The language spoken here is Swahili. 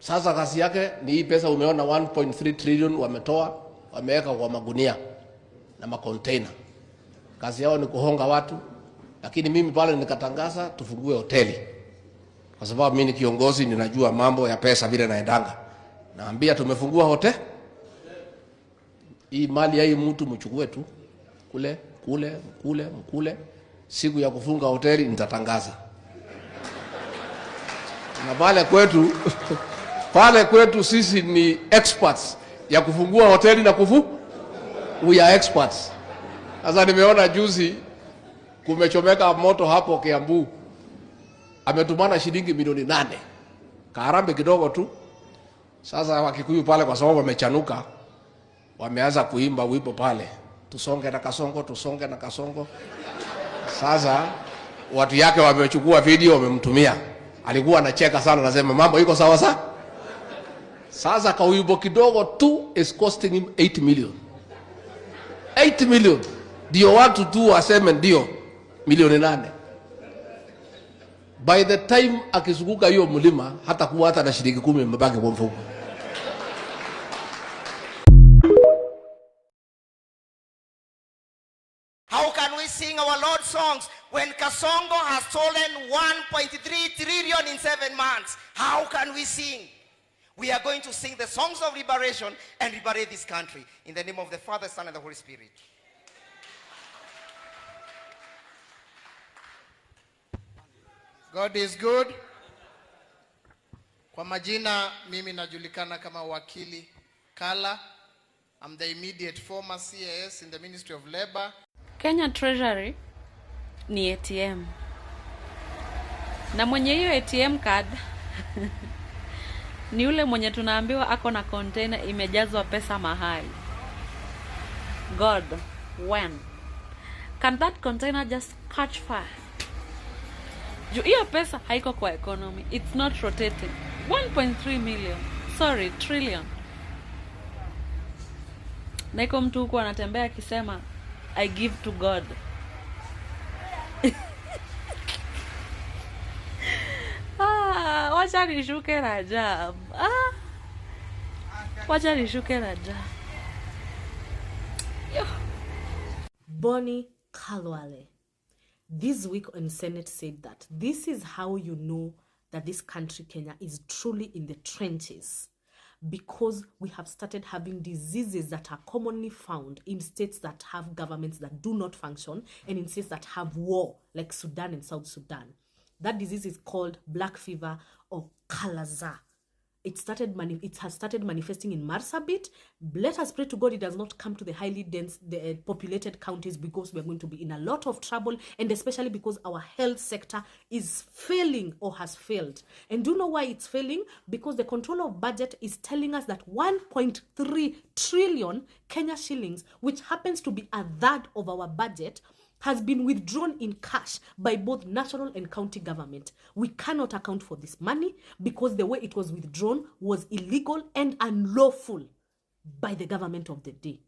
Sasa kazi yake ni hii pesa umeona 1.3 trillion wametoa, wameweka kwa magunia na makontainer. Kazi yao ni kuhonga watu, lakini mimi pale nikatangaza tufungue hoteli. Kwa sababu mimi ni kiongozi, ninajua mambo ya pesa vile naendanga. Naambia tumefungua hoteli. Hii mali ya hii mtu mchukue tu. Kule. Siku ya kufunga hoteli nitatangaza. Na pale kwetu sisi ni experts ya kufungua hoteli na we are experts. Sasa nimeona juzi kumechomeka moto hapo Kiambu. Ametumana shilingi milioni 8. Karambe kidogo tu. Sasa Wakikuyu pale kwa sababu wamechanuka, wameanza kuimba wimbo pale. Tusonge na kasongo. Sasa watu yake wamechukua video wamemtumia. Alikuwa anacheka sana, anasema mambo iko sawa sawa. Sasa kauibo kidogo tu is costing him 8 million. 8 million. Ndio watu tu waseme ndio milioni 8. By the time akizunguka hiyo mlima hata kuwa hata na shilingi 10 mbaki kwa mfuko. How can we sing our Lord's songs when Kasongo has stolen 1.3 trillion in 7 months? How can we sing? We are going to sing the songs of liberation and liberate this country. In the name of the Father, Son, and the Holy Spirit. God is good. Kwa majina, mimi najulikana kama wakili Kala. I'm the immediate former CAS in the Ministry of Labor. Kenya Treasury ni ATM. Na mwenye hiyo ATM card ni ule mwenye tunaambiwa ako na container imejazwa pesa mahali. God, when can that container just catch fire? Hiyo pesa haiko kwa economy. It's not rotating. 1.3 million. Sorry, trillion. Na iko mtu huko anatembea akisema I give to God. Wacha nishuke Rajab. Wacha nishuke Rajab. Bonnie Kalwale this week on Senate said that this is how you know that this country, Kenya, is truly in the trenches, because we have started having diseases that are commonly found in states that have governments that do not function and in states that have war, like Sudan and South Sudan. That disease is called black fever or Kalaza. It has started manifesting in Marsabit. Let us pray to God it does not come to the highly dense, populated counties, because we are going to be in a lot of trouble, and especially because our health sector is failing or has failed. And do you know why it's failing? Because the controller of budget is telling us that 1.3 trillion Kenya shillings, which happens to be a third of our budget, has been withdrawn in cash by both national and county government. We cannot account for this money because the way it was withdrawn was illegal and unlawful by the government of the day.